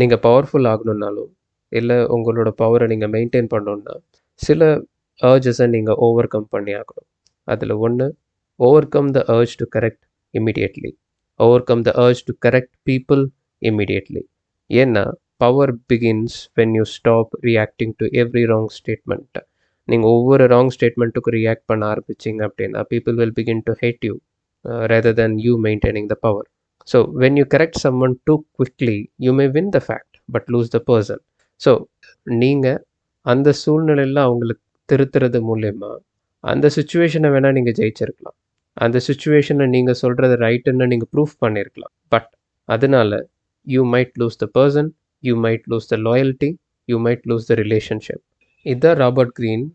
நீங்கள் பவர்ஃபுல் ஆகணுன்னாலும் இல்லை உங்களோட பவரை நீங்கள் மெயின்டைன் பண்ணணுன்னா சில அர்ஜஸை நீங்கள் ஓவர் கம் பண்ணி ஆகணும். அதில் ஒன்று, overcome the urge to correct immediately, overcome the urge to correct people immediately. ஏன்னா power begins when you stop reacting to every wrong statement. நீங்கள் ஒவ்வொரு ராங் ஸ்டேட்மெண்ட்டுக்கும் ரியாக்ட் பண்ண ஆரம்பிச்சிங்க அப்படின்னா people will begin to hate you rather than you maintaining the power. So when you correct someone too quickly you may win the fact but lose the person. So நீங்கள் அந்த சூழ்நிலையில் அவங்களுக்கு திருத்துறது மூலயமா அந்த சுச்சுவேஷனை வேணால் நீங்கள் ஜெயிச்சிருக்கலாம், அந்த சுச்சுவேஷனை நீங்கள் சொல்கிறது ரைட்டுன்னு நீங்கள் ப்ரூஃப் பண்ணியிருக்கலாம். பட் அதனால you might lose the person, you might lose the loyalty, you might lose the relationship. இதுதான் ராபர்ட் க்ரீன்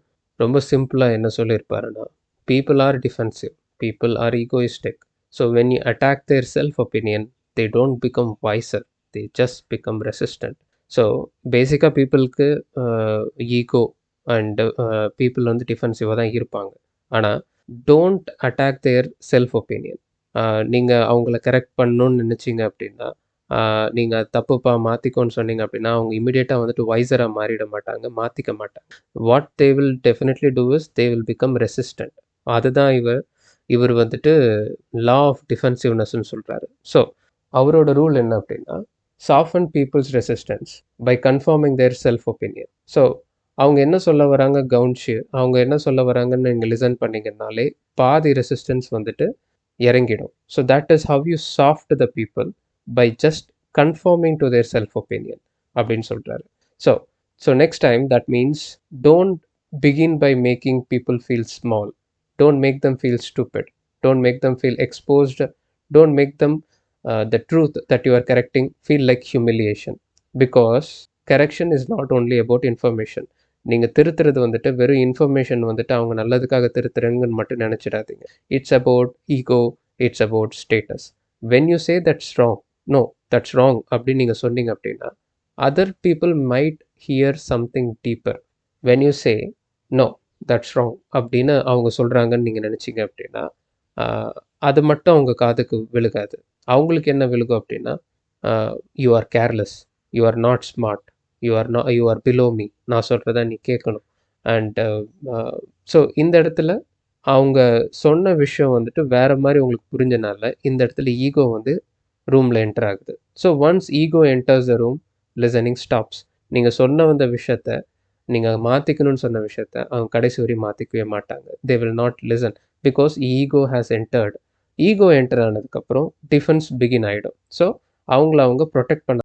ரொம்ப சிம்பிளாக என்ன சொல்லியிருப்பாருன்னா, people are defensive, people are egoistic. So when you attack their self opinion they don't become wiser, they just become resistant. So பேசிக்காக பீப்புளுக்கு ego and people வந்து டிஃபென்சிவாக தான் இருப்பாங்க. ஆனால் don't attack their self opinion. நீங்கள் அவங்கள கரெக்ட் பண்ணணுன்னு நினச்சிங்க அப்படின்னா, நீங்கள் தப்புப்பா மாற்றிக்கோன்னு சொன்னீங்க அப்படின்னா அவங்க இமீடியட்டாக வந்துட்டு வைசராக மாறிட மாட்டாங்க, மாற்றிக்க மாட்டாங்க. What they will definitely do is they will become resistant. அதுதான் இவர் வந்துட்டு லா ஆஃப் டிஃபென்சிவ்னஸ்ன்னு சொல்கிறாரு. ஸோ அவரோட ரூல் என்ன அப்படின்னா, soften people's resistance by confirming their self opinion. So அவங்க என்ன சொல்ல வராங்க கவனிச்சு அவங்க என்ன சொல்ல வராங்கன்னு நீங்கள் லிசன் பண்ணிங்கனாலே பாதி ரெசிஸ்டன்ஸ் வந்துட்டு இறங்கிடும். So that is how you soft the people by just conforming to their self opinion அப்படின்னு சொல்கிறாரு. So next time that means don't begin by making people feel small, don't make them feel stupid, don't make them feel exposed, don't make them the truth that you are correcting feel like humiliation, because correction is not only about information. நீங்கள் திருத்துறது வந்துட்டு வெறும் information வந்துட்டு அவங்க நல்லதுக்காக திருத்துறங்கன்னு மட்டும் நினச்சிடாதீங்க. It's about ego, it's about status. When you say that's wrong, no that's wrong அப்படின்னு நீங்கள் சொன்னீங்க அப்படின்னா other people might hear something deeper. When you say no that's wrong அப்படின்னு அவங்க சொல்கிறாங்கன்னு நீங்கள் நினச்சிங்க அப்படின்னா அது மட்டும் அவங்க காதுக்கு விழுகாது. அவங்களுக்கு என்ன விழுகும் அப்படின்னா, you are careless, you are not smart, you are below me, நான் சொல்கிறத நீ கேட்கணும். அண்ட் ஸோ இந்த இடத்துல அவங்க சொன்ன விஷயம் வந்துட்டு வேறு மாதிரி உங்களுக்கு புரிஞ்சனால இந்த இடத்துல ஈகோ வந்து ரூமில் என்டர் ஆகுது. So once ego enters the room, listening stops. நீங்கள் சொன்ன வந்த விஷயத்த, நீங்கள் மாற்றிக்கணும்னு சொன்ன விஷயத்த அவங்க கடைசி வரையும் மாற்றிக்கவே மாட்டாங்க. They will not listen because ego has entered. Ego enter ஆனதுக்கப்புறம் டிஃபென்ஸ் பிகின் ஆகிடும். ஸோ அவங்கள அவங்க ப்ரொடெக்ட் பண்ண